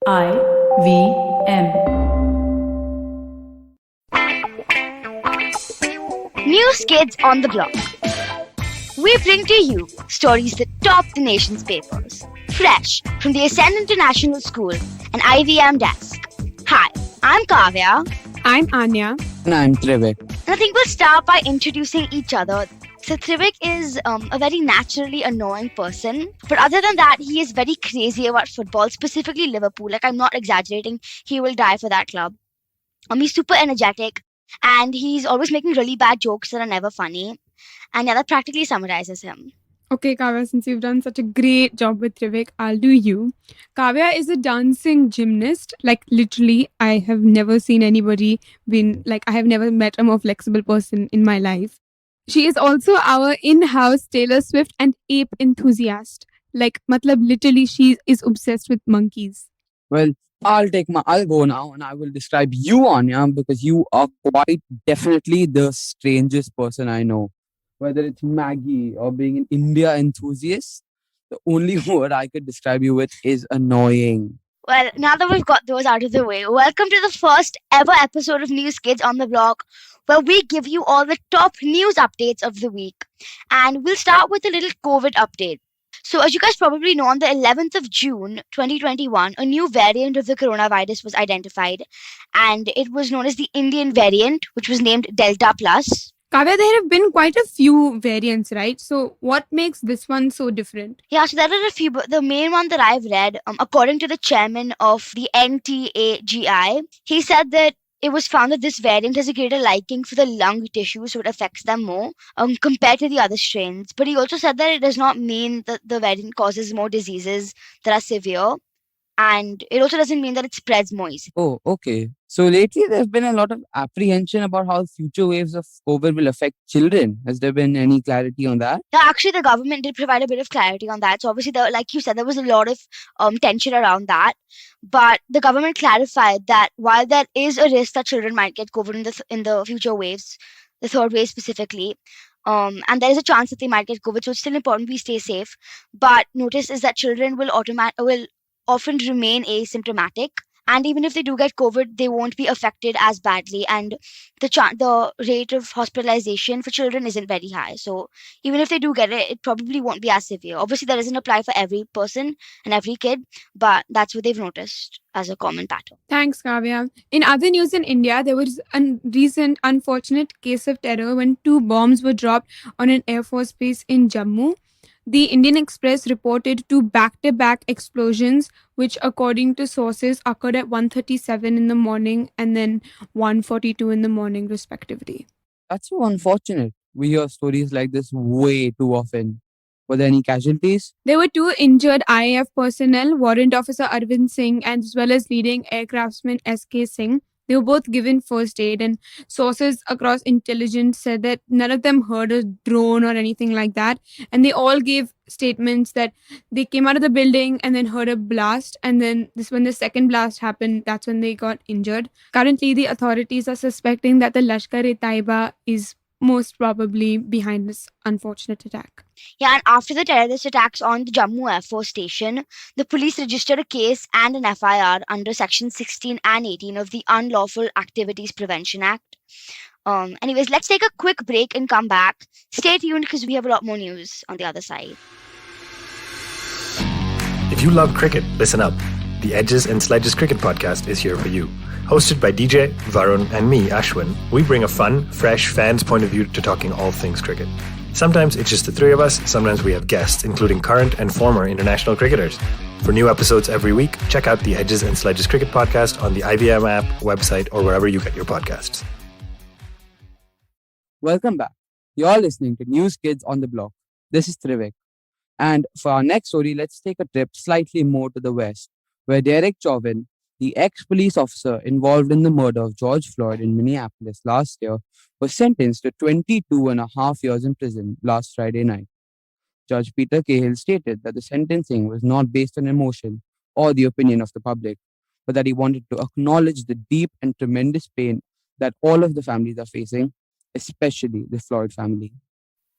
IVM. News Kids on the Block. We bring to you stories that top the nation's papers. Fresh from the Ascend International School and IVM desk. Hi, I'm Kavya. I'm Anya. And I'm Trivik. And I think we'll start by introducing each other. So Trivik is a very naturally annoying person. But other than that, he is very crazy about football, specifically Liverpool. Like, I'm not exaggerating. He will die for that club. He's super energetic. And he's always making really bad jokes that are never funny. And yeah, that practically summarizes him. Okay, Kavya, since you've done such a great job with Trivik, I'll do you. Kavya is a dancing gymnast. Like, literally, I have never seen anybody I have never met a more flexible person in my life. She is also our in-house Taylor Swift and ape enthusiast. Like, matlab, literally, she is obsessed with monkeys. Well, I'll go now and I will describe you, Anya, because you are quite definitely the strangest person I know. Whether it's Maggie or being an India enthusiast, the only word I could describe you with is annoying. Well, now that we've got those out of the way, welcome to the first ever episode of News Kids on the Block, where we give you all the top news updates of the week. And we'll start with a little COVID update. So, as you guys probably know, on the 11th of June 2021, a new variant of the coronavirus was identified, and it was known as the Indian variant, which was named Delta Plus. Kavya, there have been quite a few variants, right? So, what makes this one so different? Yeah, so there are a few, but the main one that I've read, according to the chairman of the NTAGI, he said that it was found that this variant has a greater liking for the lung tissue, so it affects them more compared to the other strains. But he also said that it does not mean that the variant causes more diseases that are severe. And it also doesn't mean that it spreads more easily. Oh, okay. So lately there's been a lot of apprehension about how future waves of COVID will affect children. Has there been any clarity on that? Yeah, actually, the government did provide a bit of clarity on that. So obviously, like you said, there was a lot of tension around that. But the government clarified that while there is a risk that children might get COVID in the future waves, the third wave specifically, and there is a chance that they might get COVID, so it's still important we stay safe. But notice is that children will often remain asymptomatic, and even if they do get COVID, they won't be affected as badly, and the rate of hospitalization for children isn't very high. So even if they do get it, it probably won't be as severe. Obviously, that doesn't apply for every person and every kid, but that's what they've noticed as a common pattern. Thanks, Kavya. In other news in India, there was a recent unfortunate case of terror when 2 bombs were dropped on an Air Force base in Jammu. The Indian Express reported 2 back-to-back explosions, which according to sources occurred at 1:37 in the morning and then 1:42 in the morning, respectively. That's so unfortunate. We hear stories like this way too often. Were there any casualties? There were 2 injured IAF personnel, Warrant Officer Arvind Singh and as well as leading aircraftsman SK Singh. They were both given first aid, and sources across intelligence said that none of them heard a drone or anything like that. And they all gave statements that they came out of the building and then heard a blast. And then when the second blast happened, that's when they got injured. Currently, the authorities are suspecting that the Lashkar-e-Taiba is most probably behind this unfortunate attack. Yeah, and after the terrorist attacks on the Jammu Air Force Station, the police registered a case and an FIR under Section 16 and 18 of the Unlawful Activities Prevention Act. Anyways, let's take a quick break and come back. Stay tuned because we have a lot more news on the other side. If you love cricket, listen up. The Edges and Sledges Cricket Podcast is here for you. Hosted by DJ, Varun, and me, Ashwin, we bring a fun, fresh fan's point of view to talking all things cricket. Sometimes it's just the three of us, sometimes we have guests, including current and former international cricketers. For new episodes every week, check out the Edges and Sledges Cricket Podcast on the IVM app, website, or wherever you get your podcasts. Welcome back. You're listening to News Kids on the Block. This is Trivik. And for our next story, let's take a trip slightly more to the west, where Derek Chauvin, the ex-police officer involved in the murder of George Floyd in Minneapolis last year, was sentenced to 22 and a half years in prison last Friday night. Judge Peter Cahill stated that the sentencing was not based on emotion or the opinion of the public, but that he wanted to acknowledge the deep and tremendous pain that all of the families are facing, especially the Floyd family.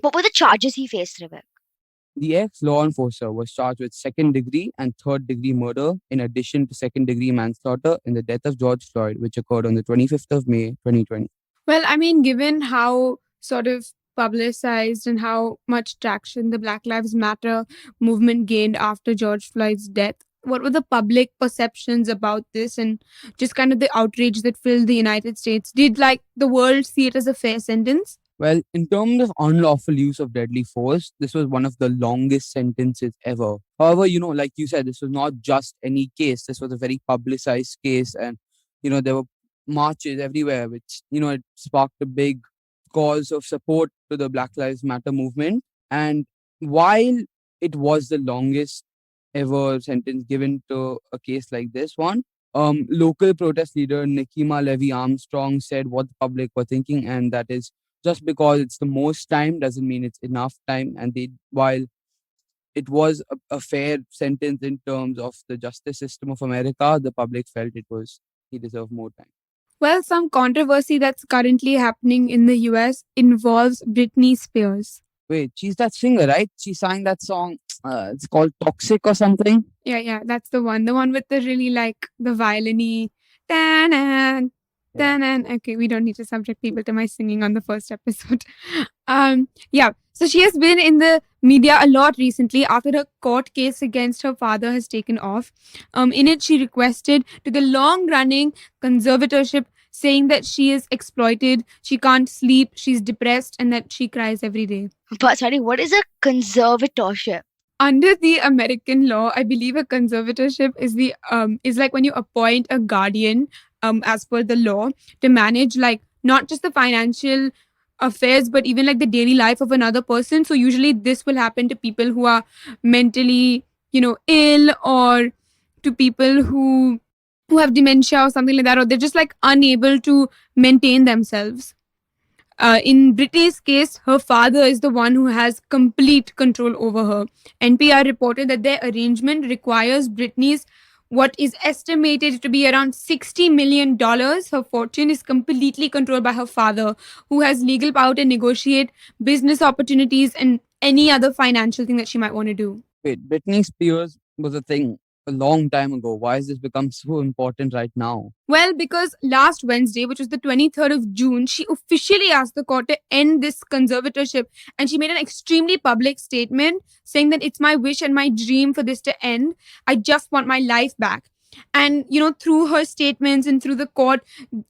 What were the charges he faced, Trivik? The ex-law enforcer was charged with second-degree and third-degree murder in addition to second-degree manslaughter in the death of George Floyd, which occurred on the 25th of May, 2020. Well, I mean, given how sort of publicized and how much traction the Black Lives Matter movement gained after George Floyd's death, what were the public perceptions about this and just kind of the outrage that filled the United States? Did like the world see it as a fair sentence? Well, in terms of unlawful use of deadly force, this was one of the longest sentences ever. However, like you said, this was not just any case. This was a very publicized case, and there were marches everywhere, which it sparked a big cause of support to the Black Lives Matter movement. And while it was the longest ever sentence given to a case like this one, local protest leader Nikema Levy Armstrong said what the public were thinking, and that is, just because it's the most time doesn't mean it's enough time. And while it was a fair sentence in terms of the justice system of America, the public felt he deserved more time. Well, some controversy that's currently happening in the US involves Britney Spears. Wait, she's that singer, right? She sang that song. It's called Toxic or something. Yeah, that's the one. The one with the really like the violin-y. Okay, we don't need to subject people to my singing on the first episode. So she has been in the media a lot recently after her court case against her father has taken off. In it, she requested to the long-running conservatorship, saying that she is exploited, she can't sleep, she's depressed, and that she cries every day. But sorry, what is a conservatorship? Under the American law, I believe a conservatorship is like when you appoint a guardian, as per the law, to manage like not just the financial affairs but even like the daily life of another person. So usually this will happen to people who are mentally, ill, or to people who have dementia or something like that, or they're just like unable to maintain themselves. In Britney's case, her father is the one who has complete control over her. NPR reported that their arrangement requires Britney's what is estimated to be around $60 million. Her fortune is completely controlled by her father, who has legal power to negotiate business opportunities and any other financial thing that she might want to do. Wait, Britney Spears was a thing a long time ago. Why has this become so important right now? Well, because last Wednesday, which was the 23rd of June, she officially asked the court to end this conservatorship, and she made an extremely public statement saying that it's my wish and my dream for this to end. I just want my life back. And, through her statements and through the court,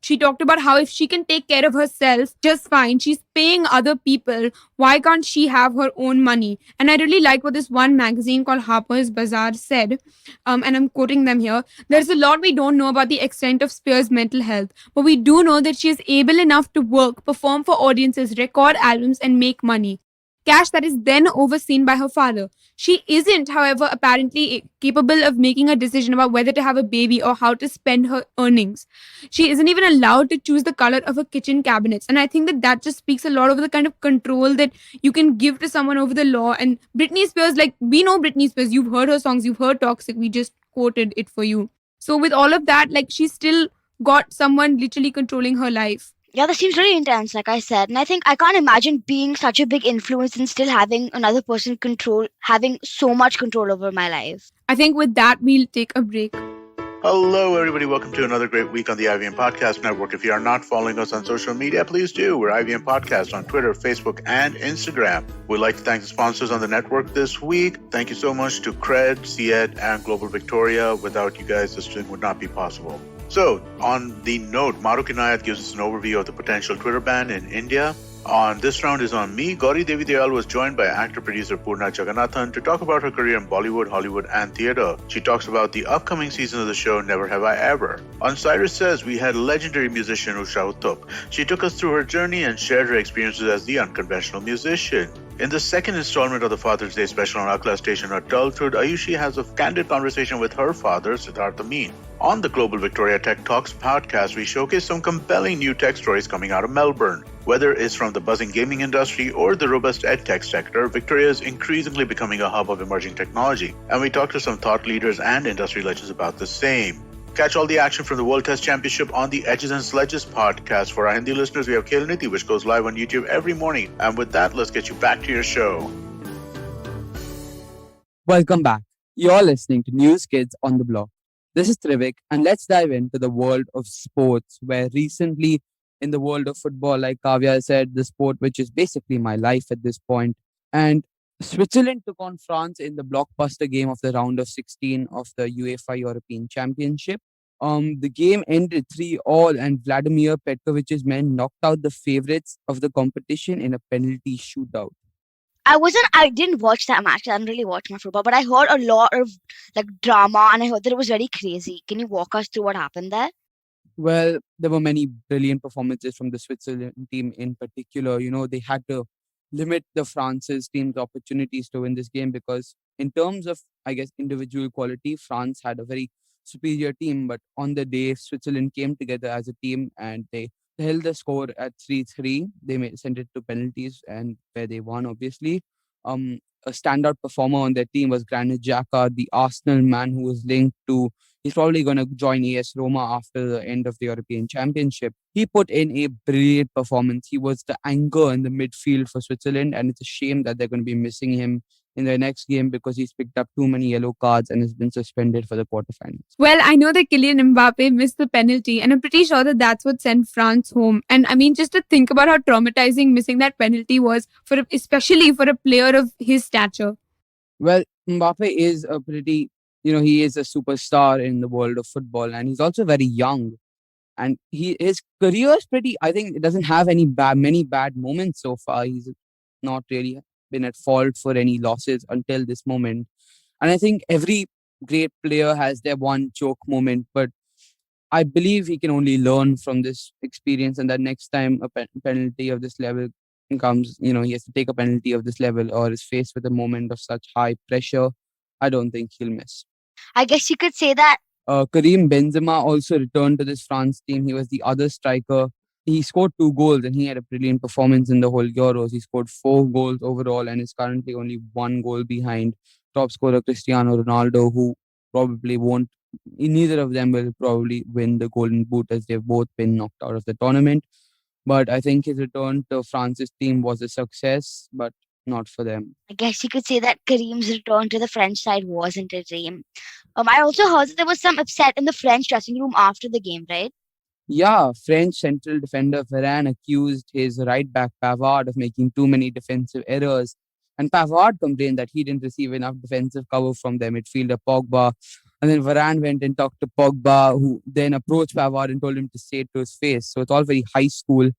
she talked about how if she can take care of herself just fine, she's paying other people, why can't she have her own money? And I really like what this one magazine called Harper's Bazaar said, and I'm quoting them here. There's a lot we don't know about the extent of Spears' mental health, but we do know that she is able enough to work, perform for audiences, record albums, and make money. Cash that is then overseen by her father. She isn't, however, apparently capable of making a decision about whether to have a baby or how to spend her earnings. She isn't even allowed to choose the color of her kitchen cabinets. And I think that just speaks a lot of the kind of control that you can give to someone over the law. And Britney Spears, like, we know Britney Spears. You've heard her songs. You've heard Toxic. We just quoted it for you. So with all of that, like, she's still got someone literally controlling her life. Yeah, that seems really intense, like I said. And I think I can't imagine being such a big influence and still having another person having so much control over my life. I think with that, we'll take a break. Hello, everybody. Welcome to another great week on the IVM Podcast Network. If you are not following us on social media, please do. We're IVM Podcast on Twitter, Facebook, and Instagram. We'd like to thank the sponsors on the network this week. Thank you so much to Cred, CED, and Global Victoria. Without you guys, this thing would not be possible. So, on the note, Maruk Inayat gives us an overview of the potential Twitter ban in India. On this round is on me. Gauri Devi Dayal was joined by actor-producer Purna Jagannathan to talk about her career in Bollywood, Hollywood, and theatre. She talks about the upcoming season of the show Never Have I Ever. On Cyrus Says, we had legendary musician Usha Uttup. She took us through her journey and shared her experiences as the unconventional musician. In the second installment of the Father's Day special on Akla Station Adulthood, Ayushi has a candid conversation with her father, Siddharth Amin. On the Global Victoria Tech Talks podcast, we showcase some compelling new tech stories coming out of Melbourne. Whether it's from the buzzing gaming industry or the robust edtech sector, Victoria is increasingly becoming a hub of emerging technology. And we talk to some thought leaders and industry legends about the same. Catch all the action from the World Test Championship on the Edges and Sledges podcast. For our Hindi listeners, we have Khel Niti, which goes live on YouTube every morning. And with that, let's get you back to your show. Welcome back. You're listening to News Kids on the Block. This is Trivik, and let's dive into the world of sports, where recently in the world of football, like Kavya said, the sport which is basically my life at this point, and Switzerland took on France in the blockbuster game of the round of 16 of the UEFA European Championship. The game ended 3-all, and Vladimir Petkovic's men knocked out the favorites of the competition in a penalty shootout. I didn't watch that match. I didn't really watch my football, but I heard a lot of like drama and I heard that it was very crazy. Can you walk us through what happened there? Well, there were many brilliant performances from the Switzerland team in particular. You know, they had to limit the France's team's opportunities to win this game because, in terms of, I guess, individual quality, France had a very superior team. But on the day, Switzerland came together as a team and they held the score at 3-3. They sent it to penalties and where they won, obviously. A standout performer on their team was Granit Xhaka, the Arsenal man who was linked to. He's probably going to join AS Roma after the end of the European Championship. He put in a brilliant performance. He was the anchor in the midfield for Switzerland, and it's a shame that they're going to be missing him in their next game because he's picked up too many yellow cards and has been suspended for the quarterfinals. Well, I know that Kylian Mbappe missed the penalty, and I'm pretty sure that that's what sent France home. And I mean, just to think about how traumatizing missing that penalty was especially for a player of his stature. Well, Mbappe is a pretty, he is a superstar in the world of football, and he's also very young. And his career is pretty. I think it doesn't have many bad moments so far. He's not really been at fault for any losses until this moment. And I think every great player has their one choke moment, but I believe he can only learn from this experience, and that next time a penalty of this level comes, he has to take a penalty of this level or is faced with a moment of such high pressure, I don't think he'll miss. I guess you could say that. Karim Benzema also returned to this France team. He was the other striker. He scored 2 goals and he had a brilliant performance in the whole Euros. He scored 4 goals overall and is currently only 1 goal behind top scorer Cristiano Ronaldo, who probably won't, neither of them will probably win the Golden Boot as they've both been knocked out of the tournament. But I think his return to France's team was a success, but not for them. I guess you could say that Kareem's return to the French side wasn't a dream. I also heard that there was some upset in the French dressing room after the game, right? Yeah, French central defender Varane accused his right back Pavard of making too many defensive errors. And Pavard complained that he didn't receive enough defensive cover from their midfielder Pogba. And then Varane went and talked to Pogba, who then approached Pavard and told him to say it to his face. So it's all very high school.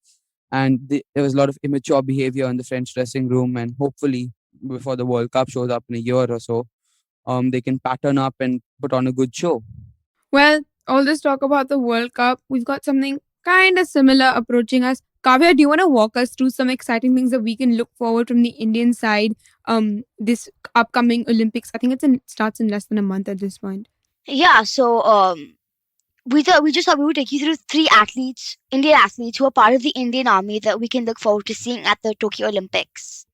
And there was a lot of immature behavior in the French dressing room. And hopefully, before the World Cup shows up in a year or so, they can pattern up and put on a good show. Well, all this talk about the World Cup, we've got something kind of similar approaching us. Kavya, do you want to walk us through some exciting things that we can look forward from the Indian side this upcoming Olympics? I think it starts in less than a month at this point. Yeah, so we just thought we would take you through 3 athletes, Indian athletes who are part of the Indian Army that we can look forward to seeing at the Tokyo Olympics.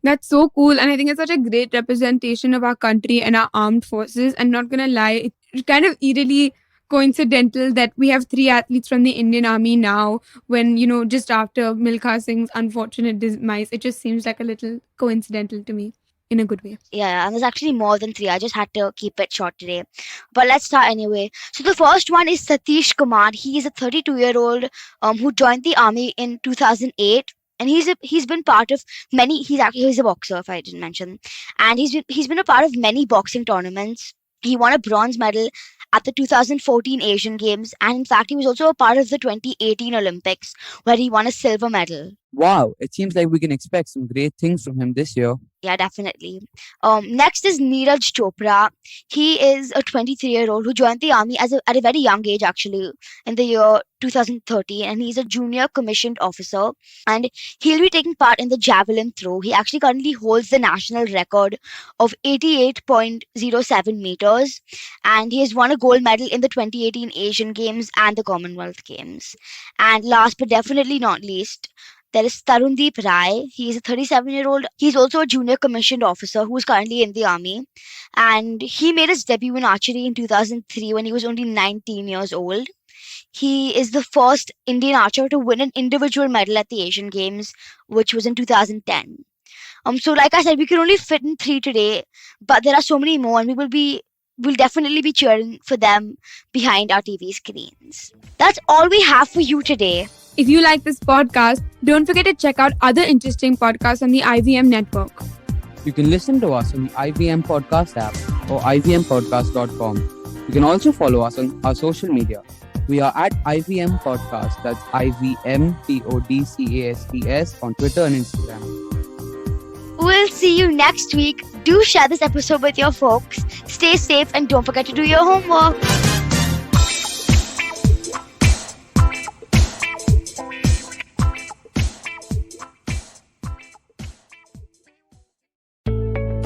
That's so cool. And I think it's such a great representation of our country and our armed forces. I'm not going to lie, it's kind of eerily coincidental that we have 3 athletes from the Indian Army now when, just after Milkha Singh's unfortunate demise. It just seems like a little coincidental to me in a good way. Yeah, and there's actually more than 3. I just had to keep it short today. But let's start anyway. So the first one is Satish Kumar. He is a 32-year-old who joined the army in 2008. And he's been part of many. He's a boxer, if I didn't mention, and he's been a part of many boxing tournaments. He won a bronze medal at the 2014 Asian Games, and in fact, he was also a part of the 2018 Olympics, where he won a silver medal. Wow, it seems like we can expect some great things from him this year. Yeah, definitely. Next is Neeraj Chopra. He is a 23-year-old who joined the army at a very young age, actually, in the year 2013, and he's a junior commissioned officer. And he'll be taking part in the javelin throw. He actually currently holds the national record of 88.07 meters, and he has won a gold medal in the 2018 Asian Games and the Commonwealth Games. And last but definitely not least, there is Tarundeep Rai. He is a 37-year-old. He's also a junior commissioned officer who is currently in the army. And he made his debut in archery in 2003 when he was only 19 years old. He is the first Indian archer to win an individual medal at the Asian Games, which was in 2010. So like I said, we can only fit in 3 today, but there are so many more, and we'll definitely be cheering for them behind our TV screens. That's all we have for you today. If you like this podcast, don't forget to check out other interesting podcasts on the IVM network. You can listen to us on the IVM Podcast app or ivmpodcast.com. You can also follow us on our social media. We are at IVM Podcast, that's IVMPODCASTS on Twitter and Instagram. We'll see you next week. Do share this episode with your folks. Stay safe and don't forget to do your homework.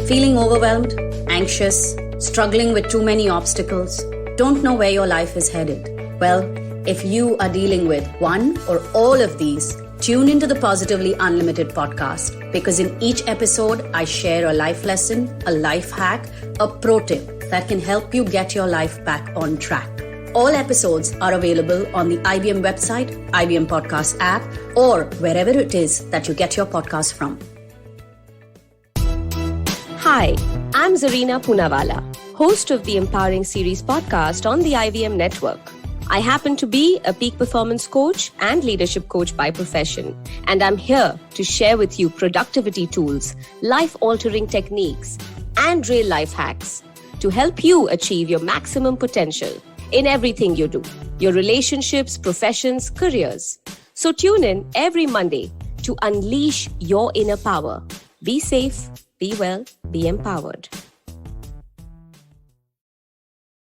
Feeling overwhelmed, anxious, struggling with too many obstacles, don't know where your life is headed? Well, if you are dealing with one or all of these, tune into the Positively Unlimited podcast, because in each episode, I share a life lesson, a life hack, a pro tip that can help you get your life back on track. All episodes are available on the IVM website, IVM Podcast app, or wherever it is that you get your podcast from. Hi, I'm Zarina Poonawalla, host of the Empowering Series podcast on the IVM network. I happen to be a peak performance coach and leadership coach by profession, and I'm here to share with you productivity tools, life-altering techniques, and real life hacks to help you achieve your maximum potential in everything you do, your relationships, professions, careers. So tune in every Monday to unleash your inner power. Be safe, be well, be empowered.